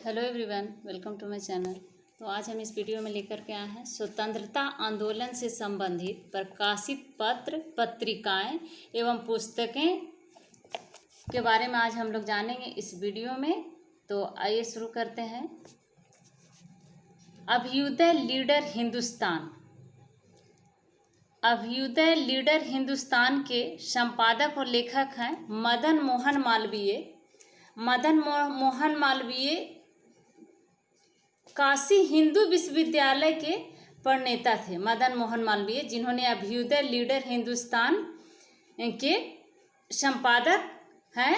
Hello everyone, welcome to my channel. तो आज हम इस वीडियो में लेकर के आए हैं स्वतंत्रता आंदोलन से संबंधित प्रकाशित पत्र, पत्रिकाएं एवं पुस्तकें के बारे में आज हम लोग जानेंगे इस वीडियो में। तो आइए शुरू करते हैं। अभ्युदय लीडर हिंदुस्तान। अभ्युदय लीडर हिंदुस्तान के संपादक और लेखक हैं मदन मोहन मालवीय। मदन मोहन मालवीय काशी हिंदू विश्वविद्यालय के प्रणेता थे। मदन मोहन मालवीय, जिन्होंने अभ्युदय लीडर हिंदुस्तान के संपादक हैं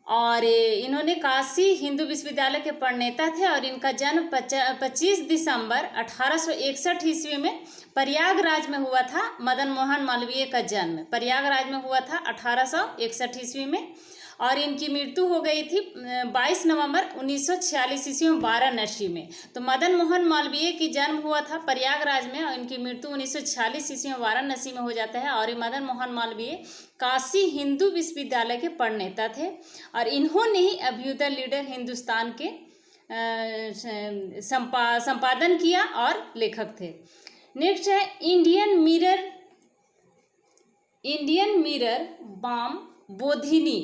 और इन्होंने काशी हिंदू विश्वविद्यालय के प्रणेता थे और इनका जन्म 25 दिसंबर 1861 ईस्वी में प्रयागराज में हुआ था। मदन मोहन मालवीय का जन्म प्रयागराज में हुआ था 1861 ईस्वी में और इनकी मृत्यु हो गई थी 22 नवंबर 1946 ईस्वी में वाराणसी में। तो मदन मोहन मालवीय की जन्म हुआ था प्रयागराज में और इनकी मृत्यु 1946 ईस्वी में वाराणसी में हो जाता है। और मदन मोहन मालवीय काशी हिंदू विश्वविद्यालय के प्रणेता थे और इन्होंने ही अभ्युदय लीडर हिंदुस्तान के संपादन किया और लेखक थे। नेक्स्ट है इंडियन मिरर बाम बोधिनी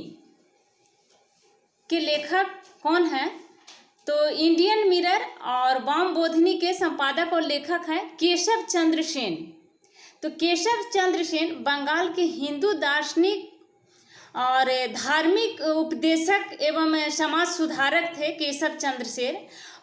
के लेखक कौन हैं? तो इंडियन मिरर और बाम बोधिनी के संपादक और लेखक हैं केशव चंद्र सेन। तो केशव चंद्र सेन बंगाल के हिंदू दार्शनिक और धार्मिक उपदेशक एवं समाज सुधारक थे केशव चंद्र सेन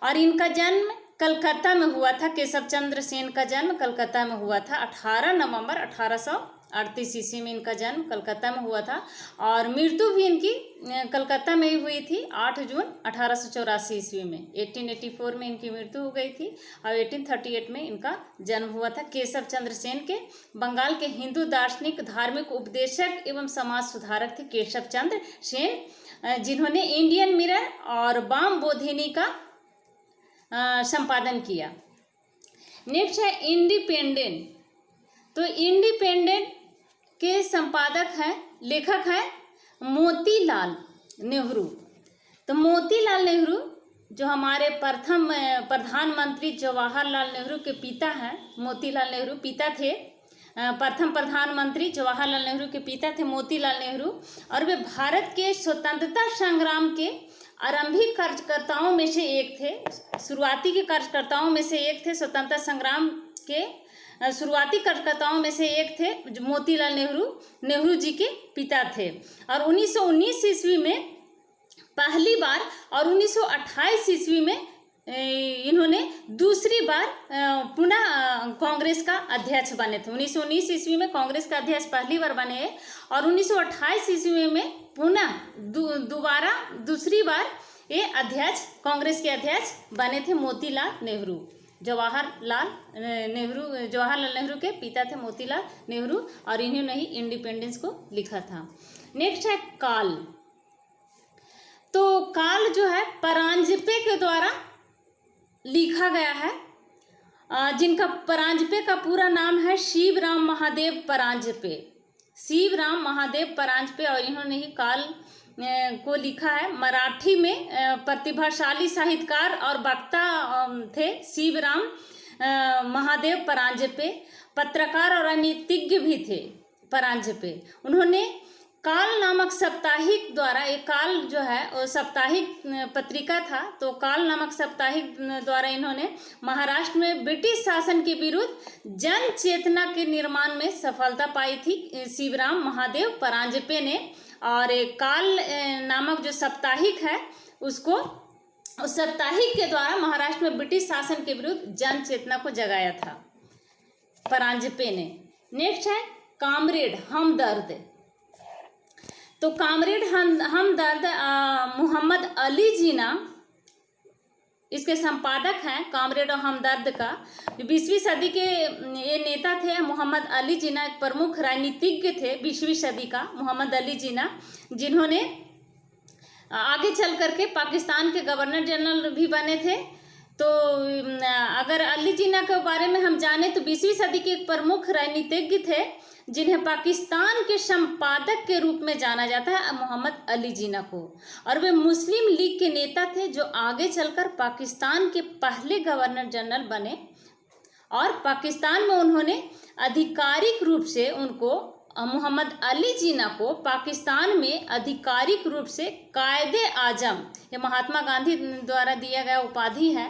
और इनका जन्म कलकत्ता में हुआ था। केशव चंद्र सेन का जन्म कलकत्ता में हुआ था 18 नवंबर 1838 ईस्वी में इनका जन्म कलकत्ता में हुआ था और मृत्यु भी इनकी कलकत्ता में ही हुई थी 8 जून 1884 ईस्वी में। 1884 में इनकी मृत्यु हो गई थी और 1838 में इनका जन्म हुआ था। केशव चंद्र सेन के बंगाल के हिंदू दार्शनिक धार्मिक उपदेशक एवं समाज सुधारक थे केशव चंद्र सेन, जिन्होंने इंडियन मिरर और बाम बोधिनी का संपादन किया। नेक्स्ट है इंडिपेंडेंट। तो इंडिपेंडेंट के संपादक हैं लेखक हैं मोतीलाल नेहरू। तो मोतीलाल नेहरू जो हमारे प्रथम प्रधानमंत्री जवाहरलाल नेहरू के पिता हैं, मोतीलाल नेहरू पिता थे। प्रथम प्रधानमंत्री जवाहरलाल नेहरू के पिता थे मोतीलाल नेहरू और वे भारत के स्वतंत्रता संग्राम के आरंभिक कार्यकर्ताओं में से एक थे। शुरुआती के कार्यकर्ताओं में से एक थे। स्वतंत्रता संग्राम के शुरुआती कार्यकर्ताओं में से एक थे जो मोतीलाल नेहरू जी के पिता थे और 1919 ईस्वी में पहली बार और 1928 ईस्वी में इन्होंने दूसरी बार पुनः कांग्रेस का अध्यक्ष बने थे। 1919 ईस्वी में कांग्रेस का अध्यक्ष पहली बार बने और 1928 ईस्वी में पुनः दोबारा दूसरी बार ये अध्यक्ष कांग्रेस के अध्यक्ष बने थे मोतीलाल नेहरू। जवाहरलाल नेहरू के पिता थे मोतीलाल नेहरू और इन्होंने ही इंडिपेंडेंस को लिखा था। नेक्स्ट है काल। तो काल जो है परांजपे के द्वारा लिखा गया है, जिनका परांजपे का पूरा नाम है शिवराम महादेव परांजपे। शिवराम महादेव परांजपे और इन्होंने ही काल को लिखा है। मराठी में प्रतिभाशाली साहित्यकार और वक्ता थे शिवराम महादेव परांजपे। पत्रकार और नीतिज्ञ भी थे परांजपे। उन्होंने काल नामक साप्ताहिक द्वारा, एक काल जो है वो साप्ताहिक पत्रिका था, तो काल नामक साप्ताहिक द्वारा इन्होंने महाराष्ट्र में ब्रिटिश शासन के विरुद्ध जन चेतना के निर्माण में सफलता पाई थी शिवराम महादेव परांजपे ने। और काल नामक जो साप्ताहिक है उसको उस साप्ताहिक के द्वारा महाराष्ट्र में ब्रिटिश शासन के विरुद्ध जन चेतना को जगाया था परांजपे ने। नेक्स्ट है कामरेड हमदर्द। तो कामरेड हमदर्द मोहम्मद अली जिन्ना इसके संपादक हैं। कामरेड और हमदर्द का 20वीं सदी के ये नेता थे। मोहम्मद अली जिन्ना एक प्रमुख राजनीतिज्ञ थे 20वीं सदी का मोहम्मद अली जिन्ना, जिन्होंने आगे चल करके पाकिस्तान के गवर्नर जनरल भी बने थे। तो अगर अली जिन्ना के बारे में हम जाने तो 20वीं सदी के एक प्रमुख राजनीतिज्ञ थे जिन्हें पाकिस्तान के संपादक के रूप में जाना जाता है, मोहम्मद अली जिन्ना को। और वे मुस्लिम लीग के नेता थे जो आगे चलकर पाकिस्तान के पहले गवर्नर जनरल बने और पाकिस्तान में उन्होंने आधिकारिक रूप से मोहम्मद अली जिन्ना को पाकिस्तान में आधिकारिक रूप से कायदे आजम, ये महात्मा गांधी द्वारा दिया गया उपाधि है।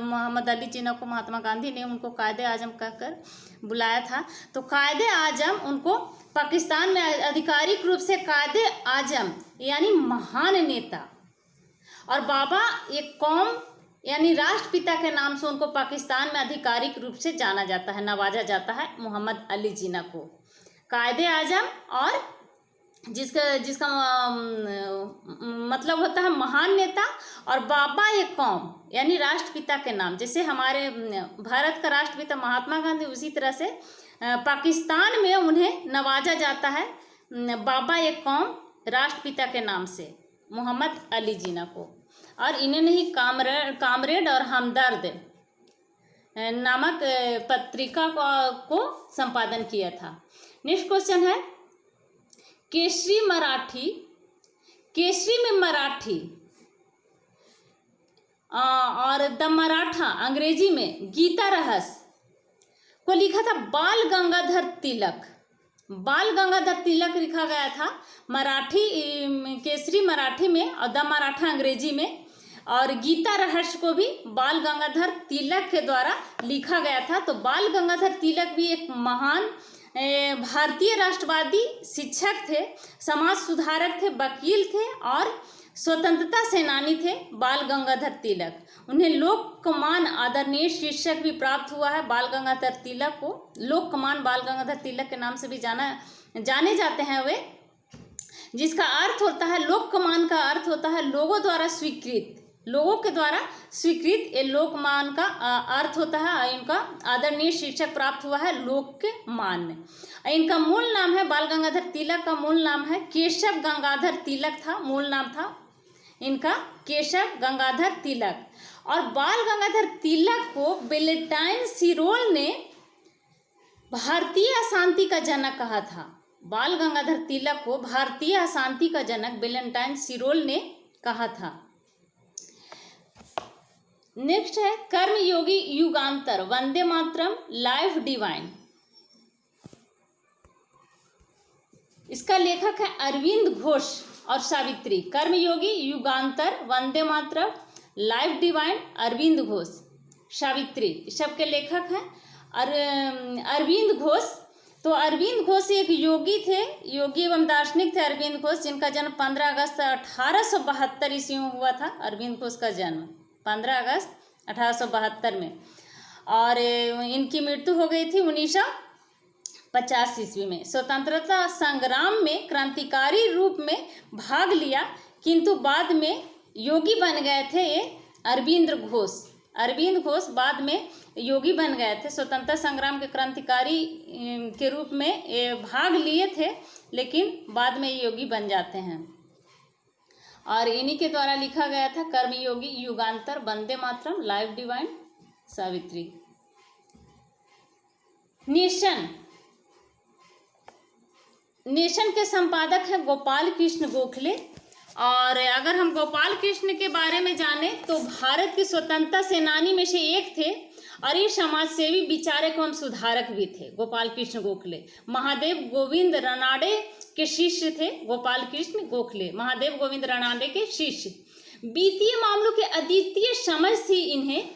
मोहम्मद अली जिन्ना को महात्मा गांधी ने उनको कायदे आजम कहकर बुलाया था। तो कायदे आजम उनको पाकिस्तान में आधिकारिक रूप से कायदे आजम यानी महान नेता, और बाबा एक कौम यानी राष्ट्रपिता के नाम से उनको पाकिस्तान में आधिकारिक रूप से जाना जाता है, नवाजा जाता है मोहम्मद अली जिन्ना को कायदे आजम, और जिसका मतलब होता है महान नेता, और बाबा एक कौम यानी राष्ट्रपिता के नाम। जैसे हमारे भारत का राष्ट्रपिता महात्मा गांधी, उसी तरह से पाकिस्तान में उन्हें नवाजा जाता है बाबा एक कौम राष्ट्रपिता के नाम से, मोहम्मद अली जिन्ना को। और इन्होंने ही कामरेड और हमदर्द नामक पत्रिका को संपादन किया था। नेक्स्ट क्वेश्चन है, केसरी में मराठी और द मराठा अंग्रेजी में गीता रहस्य को लिखा था बाल गंगाधर तिलक। बाल गंगाधर तिलक लिखा गया था मराठी, केसरी मराठी में और द मराठा अंग्रेजी में, और गीता रहस्य को भी बाल गंगाधर तिलक के द्वारा लिखा गया था। तो बाल गंगाधर तिलक भी एक महान भारतीय राष्ट्रवादी शिक्षक थे, समाज सुधारक थे, वकील थे और स्वतंत्रता सेनानी थे बाल गंगाधर तिलक। उन्हें लोकमान आदरणीय शीर्षक भी प्राप्त हुआ है। बाल गंगाधर तिलक को लोकमान बाल गंगाधर तिलक के नाम से भी जाने जाते हैं वे, जिसका अर्थ होता है, लोकमान का अर्थ होता है लोगों द्वारा स्वीकृत, लोगों के द्वारा स्वीकृत। ये लोकमान का अर्थ होता है, इनका आदरणीय शीर्षक प्राप्त हुआ है लोक के मान में। इनका मूल नाम है, बाल गंगाधर तिलक का मूल नाम है केशव गंगाधर तिलक था, मूल नाम था इनका केशव गंगाधर तिलक। और बाल गंगाधर तिलक को वेलेंटाइन सिरोल ने भारतीय अशांति का जनक कहा था। बाल गंगाधर तिलक को भारतीय अशांति का जनक वेलेंटाइन सिरोल ने कहा था। नेक्स्ट है कर्मयोगी युगांतर, वंदे मातरम, लाइफ डिवाइन। इसका लेखक है अरविंद घोष और सावित्री। कर्मयोगी युगांतर, वंदे मातरम, लाइफ डिवाइन, अरविंद घोष, सावित्री, सबके लेखक हैं अरविंद घोष। तो अरविंद घोष एक योगी थे, योगी एवं दार्शनिक थे अरविंद घोष, जिनका जन्म 15 अगस्त 1872 ईस्वी में हुआ था। अरविंद घोष का जन्म 15 अगस्त 1872 में, और इनकी मृत्यु हो गई थी 1950 ईस्वी में। स्वतंत्रता संग्राम में क्रांतिकारी रूप में भाग लिया, किंतु बाद में योगी बन गए थे ये अरविंद घोष बाद में योगी बन गए थे। स्वतंत्रता संग्राम के क्रांतिकारी के रूप में ये भाग लिए थे, लेकिन बाद में योगी बन जाते हैं। और इन्हीं के द्वारा लिखा गया था कर्मयोगी युगांतर, Vande Mataram, life divine, Savitri. Nation के संपादक हैं गोपाल कृष्ण गोखले। और अगर हम गोपाल कृष्ण के बारे में जाने तो भारत के स्वतंत्रता सेनानी में से एक थे, और ये समाजसेवी, विचारक एवं सुधारक भी थे। गोपाल कृष्ण गोखले महादेव गोविंद रानडे के शिष्य थे। गोपाल कृष्ण गोखले महादेव गोविंद रानडे के शिष्य। वित्तीय मामलों के अद्वितीय समझ थी इन्हें,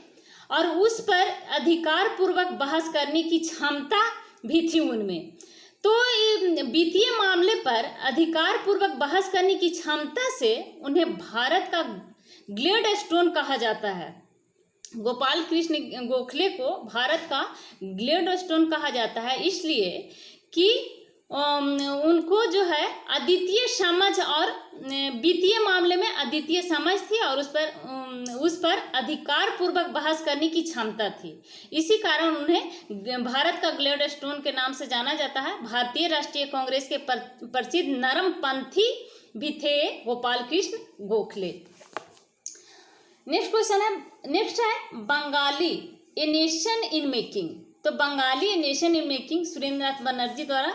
और उस पर अधिकार पूर्वक बहस करने की क्षमता भी थी उनमें। तो वित्तीय मामले पर अधिकार पूर्वक बहस करने की क्षमता से उन्हें भारत का ग्लेडस्टोन कहा जाता है। गोपाल कृष्ण गोखले को भारत का ग्लेडस्टोन कहा जाता है, इसलिए कि उनको जो है अद्वितीय समझ और वित्तीय मामले में अद्वितीय समझ थी, और उस पर अधिकार पूर्वक बहस करने की क्षमता थी। इसी कारण उन्हें भारत का ग्लेडस्टोन के नाम से जाना जाता है। भारतीय राष्ट्रीय कांग्रेस के प्रसिद्ध नरमपंथी भी थे गोपाल कृष्ण गोखले। नेक्स्ट है Bengali a nation in making. तो Bengali a nation in making Surendranath Banerjee द्वारा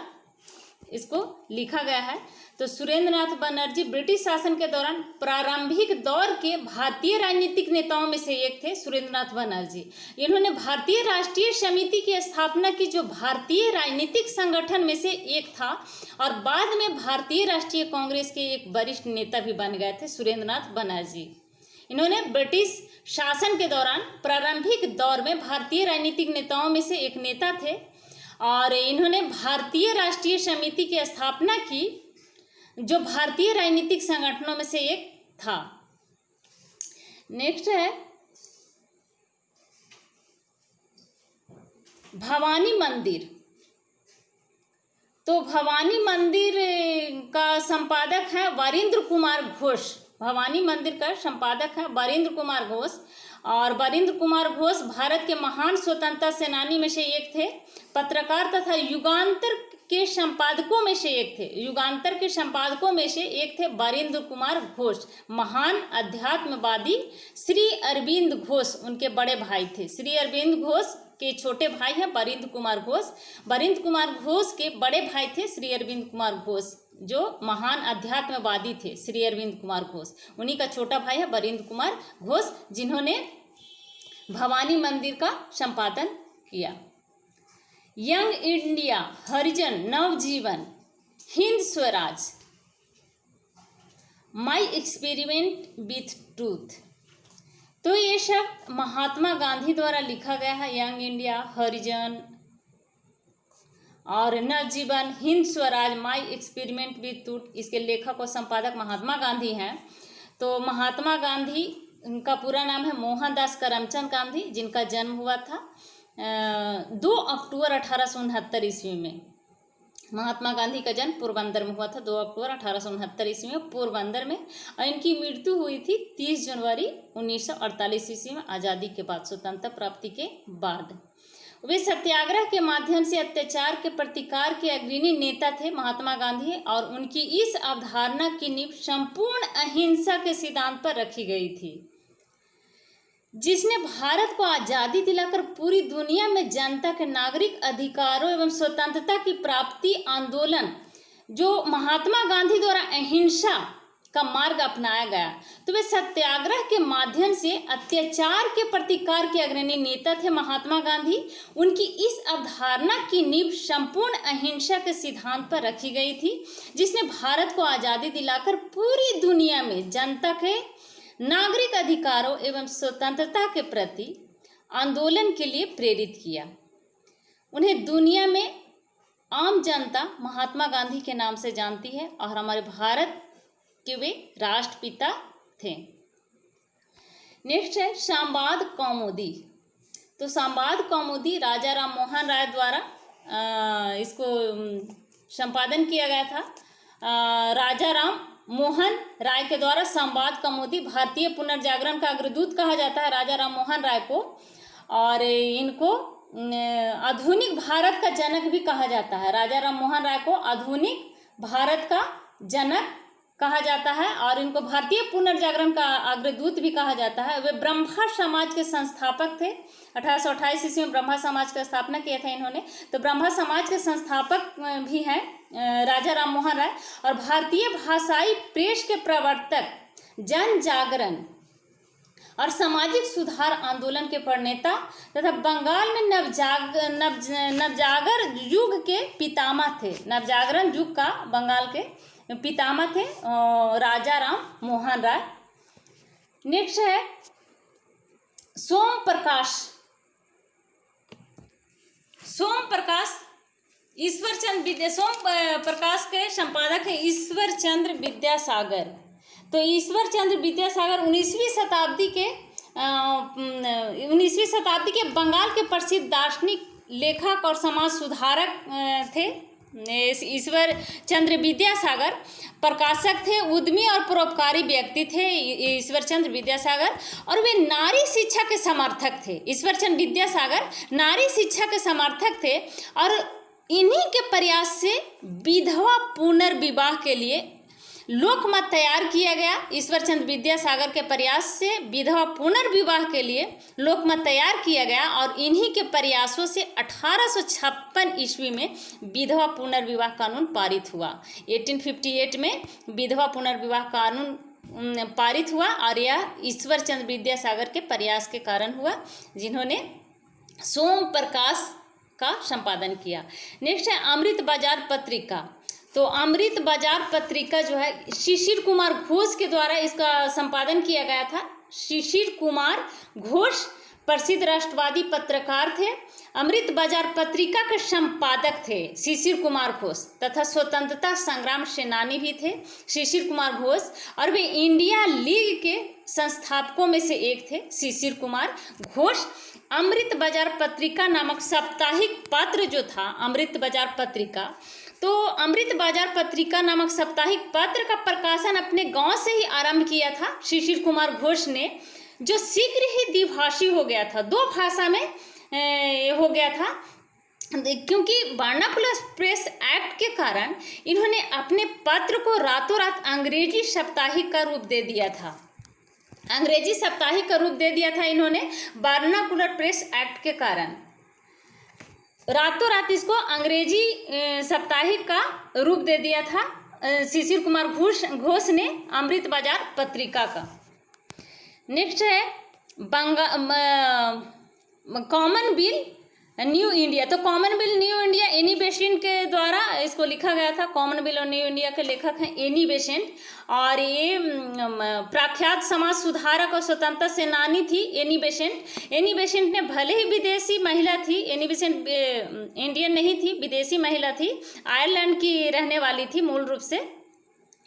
इसको लिखा गया है। तो सुरेंद्रनाथ बनर्जी ब्रिटिश शासन के दौरान प्रारंभिक दौर के भारतीय राजनीतिक नेताओं में से एक थे। सुरेंद्रनाथ बनर्जी इन्होंने भारतीय राष्ट्रीय समिति की स्थापना की, जो भारतीय राजनीतिक संगठन में से एक था, और बाद में भारतीय राष्ट्रीय कांग्रेस के एक वरिष्ठ नेता भी बन गए थे सुरेंद्रनाथ बनर्जी। इन्होंने ब्रिटिश शासन के दौरान प्रारंभिक दौर में भारतीय राजनीतिक नेताओं में से एक नेता थे और इन्होंने भारतीय राष्ट्रीय समिति की स्थापना की, जो भारतीय राजनीतिक संगठनों में से एक था। नेक्स्ट है भवानी मंदिर। तो भवानी मंदिर का संपादक है वरिंद्र कुमार घोष। भवानी मंदिर का संपादक है वरिंद्र कुमार घोष, और वरिंद्र कुमार घोष भारत के महान स्वतंत्रता सेनानी में से एक थे। पत्रकार तथा युगांतर के संपादकों में से एक थे। युगांतर के संपादकों में से एक थे वरिंद्र कुमार घोष। महान अध्यात्मवादी श्री अरविंद घोष उनके बड़े भाई थे। श्री अरविंद घोष के छोटे भाई हैं वरिंद्र कुमार घोष। वरिंद्र कुमार घोष के बड़े भाई थे श्री अरविंद कुमार घोष, जो महान अध्यात्मवादी थे। श्री अरविंद कुमार घोष उन्हीं का छोटा भाई है वरिंद्र कुमार घोष, जिन्होंने भवानी मंदिर का संपादन किया। Young India, Harijan, Navjivan, Hind Swaraj, my experiment with truth. तो ये सब महात्मा गांधी द्वारा लिखा गया है। यंग इंडिया, हरिजन और Navjivan, Hind Swaraj, my experiment with truth, इसके लेखक और संपादक महात्मा गांधी हैं। तो महात्मा गांधी का पूरा नाम है मोहनदास करमचंद गांधी, जिनका जन्म हुआ था 2 अक्टूबर 1869 ईस्वी में। महात्मा गांधी का जन्म पोरबंदर में हुआ था 2 अक्टूबर 1869 ईस्वी में पोरबंदर में, और इनकी मृत्यु हुई थी 30 जनवरी 1948 ईस्वी में, आज़ादी के बाद, स्वतंत्रता प्राप्ति के बाद। वे सत्याग्रह के माध्यम से अत्याचार के प्रतिकार के अग्रणी नेता थे महात्मा गांधी, और उनकी इस अवधारणा की नींव संपूर्ण अहिंसा के सिद्धांत पर रखी गई थी, जिसने भारत को आज़ादी दिलाकर पूरी दुनिया में जनता के नागरिक अधिकारों एवं स्वतंत्रता की प्राप्ति आंदोलन, जो महात्मा गांधी द्वारा अहिंसा का मार्ग अपनाया गया। तो वे सत्याग्रह के माध्यम से अत्याचार के प्रतिकार के अग्रणी नेता थे महात्मा गांधी। उनकी इस अवधारणा की नींव संपूर्ण अहिंसा के सिद्धांत पर रखी गई थी, जिसने भारत को आज़ादी दिलाकर पूरी दुनिया में जनता के नागरिक अधिकारों एवं स्वतंत्रता के प्रति आंदोलन के लिए प्रेरित किया। उन्हें दुनिया में आम जनता महात्मा गांधी के नाम से जानती है, और हमारे भारत के वे राष्ट्रपिता थे। नेक्स्ट है संवाद कौमुदी। तो संवाद कौमुदी राजा राम मोहन राय द्वारा इसको संपादन किया गया था। राजा राम मोहन राय के द्वारा संवाद कौमुदी, भारतीय पुनर्जागरण का अग्रदूत कहा जाता है राजा राम मोहन राय को, और इनको आधुनिक भारत का जनक भी कहा जाता है। राजा राम मोहन राय को आधुनिक भारत का जनक कहा जाता है, और इनको भारतीय पुनर्जागरण का अग्रदूत भी कहा जाता है। वे ब्रह्मा समाज के संस्थापक थे। 1828 ईस्वी में ब्रह्मा समाज का स्थापना किया था इन्होंने। तो ब्रह्मा समाज के संस्थापक भी हैं राजा राम मोहन राय, और भारतीय भाषाई प्रेस के प्रवर्तक, जन जागरण और सामाजिक सुधार आंदोलन के प्रणेता तथा बंगाल में नवजागर युग के पितामह थे। नवजागरण युग का बंगाल के पितामह थे राजा राम मोहन राय। नेक्स्ट है सोम प्रकाश। सोम प्रकाश ईश्वर चंद्र सोम प्रकाश के संपादक है ईश्वर चंद्र विद्यासागर। तो ईश्वर चंद्र विद्यासागर 19वीं शताब्दी के बंगाल के प्रसिद्ध दार्शनिक, लेखक और समाज सुधारक थे। ईश्वर चंद्र विद्यासागर प्रकाशक थे, उद्यमी और परोपकारी व्यक्ति थे ईश्वर चंद्र विद्यासागर, और वे नारी शिक्षा के समर्थक थे। ईश्वर चंद्र विद्यासागर नारी शिक्षा के समर्थक थे, और इन्हीं के प्रयास से विधवा पुनर्विवाह के लिए लोकमत तैयार किया गया। ईश्वर चंद्र विद्यासागर के प्रयास से विधवा पुनर्विवाह के लिए लोकमत तैयार किया गया और इन्हीं के प्रयासों से 1856 ईस्वी में विधवा पुनर्विवाह कानून पारित हुआ। 1858 में विधवा पुनर्विवाह कानून पारित हुआ और यह ईश्वर चंद्र विद्यासागर के प्रयास के कारण हुआ, जिन्होंने सोम प्रकाश का संपादन किया। नेक्स्ट है अमृत बाजार पत्रिका। तो अमृत बाजार पत्रिका जो है शिशिर कुमार घोष के द्वारा इसका संपादन किया गया था। शिशिर कुमार घोष प्रसिद्ध राष्ट्रवादी पत्रकार थे। अमृत बाजार पत्रिका के संपादक थे शिशिर कुमार घोष तथा स्वतंत्रता संग्राम सेनानी भी थे शिशिर कुमार घोष, और वे इंडिया लीग के संस्थापकों में से एक थे शिशिर कुमार घोष। अमृत बाजार पत्रिका नामक साप्ताहिक पत्र जो था अमृत बाजार पत्रिका, तो अमृत बाजार पत्रिका नामक साप्ताहिक पत्र का प्रकाशन अपने गांव से ही आरंभ किया था शिशिर कुमार घोष ने, जो शीघ्र ही द्विभाषी हो गया था, 2 भाषा में हो गया था, क्योंकि वर्नाकुलर प्रेस एक्ट के कारण इन्होंने अपने पत्र को रातों रात अंग्रेजी साप्ताहिक का रूप दे दिया था। अंग्रेजी साप्ताहिक का रूप दे दिया था इन्होंने वर्नाकुलर प्रेस एक्ट के कारण, रातों रात इसको अंग्रेजी साप्ताहिक का रूप दे दिया था शिशिर कुमार घोष ने अमृत बाजार पत्रिका का। नेक्स्ट है कॉमन बिल न्यू इंडिया। तो common bill new India Annie Besant के द्वारा इसको लिखा गया था। कॉमन बिल और न्यू इंडिया के लेखक हैं एनी बेसेंट, और ये प्रख्यात समाज सुधारक और स्वतंत्रता सेनानी थी एनी बेसेंट। एनी बेसेंट ने भले ही विदेशी महिला थी, एनी बेसेंट इंडियन नहीं थी, विदेशी महिला थी, आयरलैंड की रहने वाली थी मूल रूप से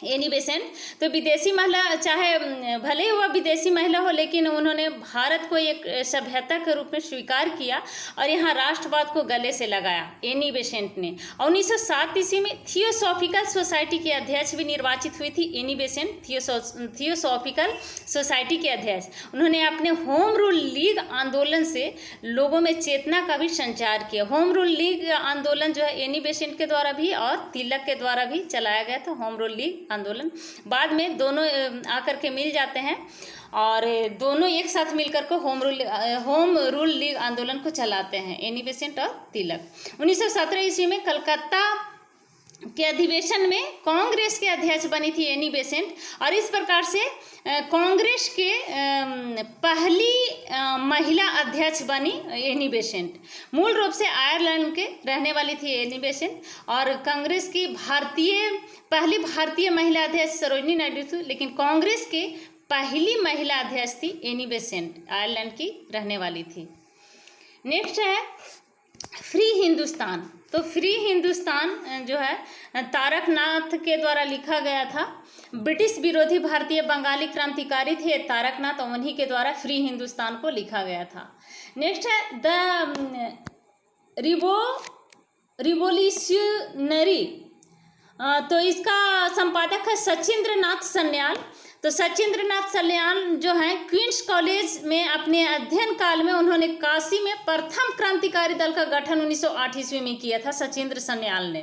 एनी बेसेंट। तो विदेशी महिला, चाहे भले ही वह विदेशी महिला हो, लेकिन उन्होंने भारत को एक सभ्यता के रूप में स्वीकार किया और यहाँ राष्ट्रवाद को गले से लगाया एनी बेसेंट ने। और 1907 ईस्वी में थियोसॉफिकल सोसाइटी के अध्यक्ष भी निर्वाचित हुई थी एनी बेसेंट, थियोसॉफिकल सोसाइटी के अध्यक्ष। उन्होंने अपने होम रूल लीग आंदोलन से लोगों में चेतना का भी संचार किया। होम रूल लीग आंदोलन जो है एनी बेसेंट के द्वारा भी और तिलक के द्वारा भी चलाया गया था होम रूल लीग आंदोलन। बाद में दोनों आकर के मिल जाते हैं और दोनों एक साथ मिलकर के होम रूल लीग आंदोलन को चलाते हैं एनी बेसेंट और तिलक। 1917 ईस्वी में कलकत्ता के अधिवेशन में कांग्रेस के अध्यक्ष बनी थी एनी बेसेंट, और इस प्रकार से कांग्रेस के पहली महिला अध्यक्ष बनी एनी बेसेंट। मूल रूप से आयरलैंड के रहने वाली थी एनी बेसेंट, और कांग्रेस की पहली भारतीय महिला अध्यक्ष सरोजिनी नायडू थी, लेकिन कांग्रेस के पहली महिला अध्यक्ष थी एनी बेसेंट, आयरलैंड की रहने वाली थी। नेक्स्ट है फ्री हिंदुस्तान। तो फ्री हिंदुस्तान जो है तारकनाथ के द्वारा लिखा गया था। ब्रिटिश विरोधी भारतीय बंगाली क्रांतिकारी थे तारकनाथ, और उन्हीं के द्वारा फ्री हिंदुस्तान को लिखा गया था। नेक्स्ट है द रिवोल्यूशनरी। तो इसका संपादक है सचिंद्र नाथ सन्याल। तो सचिंद्र नाथ सन्याल जो हैं क्वींस कॉलेज में अपने अध्ययन काल में उन्होंने काशी में प्रथम क्रांतिकारी दल का गठन 1908 ईस्वी में किया था सचिंद्र सन्याल ने,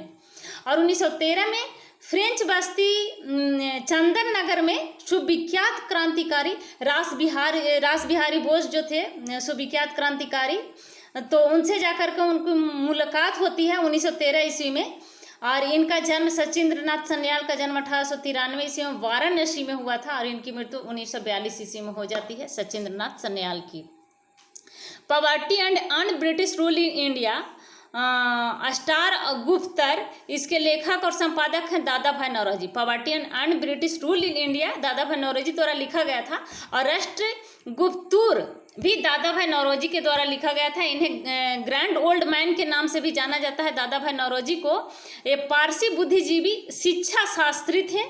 और 1913 में फ्रेंच बस्ती चंदन नगर में सुविख्यात क्रांतिकारी रास बिहारी बोस जो थे सुविख्यात क्रांतिकारी, तो उनसे जाकर के उनकी मुलाकात होती है 1913 ईस्वी में। और इनका जन्म सचिंद्र नाथ सन्याल का जन्म 1893 ईस्वी में वाराणसी में हुआ था, और इनकी मृत्यु 1942 ईस्वी में हो जाती है सचिंद्र नाथ सन्याल की। Poverty and un British rule in India, स्टार गुप्तर, इसके लेखक और संपादक हैं Dadabhai Naoroji. Poverty and un British rule in India Dadabhai Naoroji द्वारा लिखा गया था, और राष्ट्र गुप्तूर भी दादा भाई नौरोजी के द्वारा लिखा गया था। इन्हें ग्रैंड ओल्ड मैन के नाम से भी जाना जाता है दादा भाई नौरोजी को। ये पारसी बुद्धिजीवी, शिक्षा शास्त्री थे,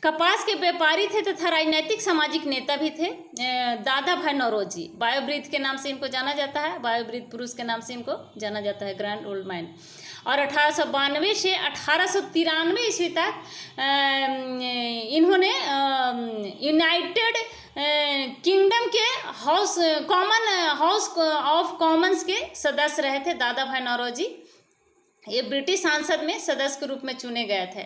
कपास के व्यापारी थे तथा राजनीतिक सामाजिक नेता भी थे दादा भाई नौरोजी। बायोब्रीथ के नाम से इनको जाना जाता है, बायोब्रीथ पुरुष के नाम से इनको जाना जाता है, ग्रैंड ओल्ड मैन। और 1892 से 1893 ईस्वी तक इन्होंने यूनाइटेड किंगडम के हाउस ऑफ कॉमन्स के सदस्य रहे थे दादा भाई नौरोजी। ये ब्रिटिश संसद में सदस्य के रूप में चुने गए थे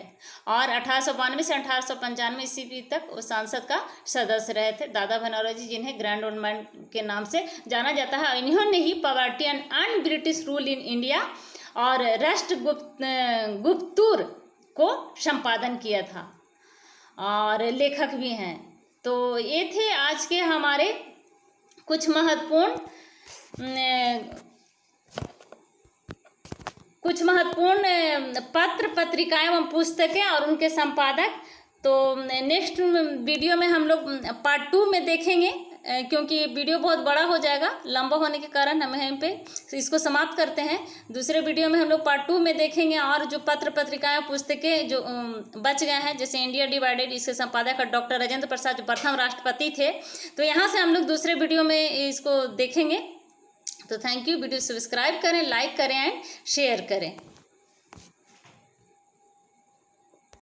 और 1892 से 1895 ईस्वी तक वो संसद का सदस्य रहे थे। दादा भाई नौरोजी, जिन्हें ग्रैंड ओल्ड मैन के नाम से जाना जाता है, इन्होंने ही poverty and British rule in India और राष्ट्रगुप्तुर को संपादन किया था और लेखक भी हैं। तो ये थे आज के हमारे कुछ महत्वपूर्ण पत्र पत्रिकाएं एवं पुस्तकें और उनके संपादक। तो नेक्स्ट वीडियो में हम लोग पार्ट 2 में देखेंगे, क्योंकि वीडियो बहुत बड़ा हो जाएगा, लंबा होने के कारण हम यहीं पे इसको समाप्त करते हैं। दूसरे वीडियो में हम लोग पार्ट 2 में देखेंगे और जो पत्र पत्रिकाएं पुस्तकें जो बच गए हैं, जैसे इंडिया डिवाइडेड, इसके संपादक डॉक्टर राजेंद्र प्रसाद जो प्रथम राष्ट्रपति थे। तो यहाँ से हम लोग दूसरे वीडियो में इसको देखेंगे। तो थैंक यू। वीडियो सब्सक्राइब करें, लाइक करें एंड शेयर करें।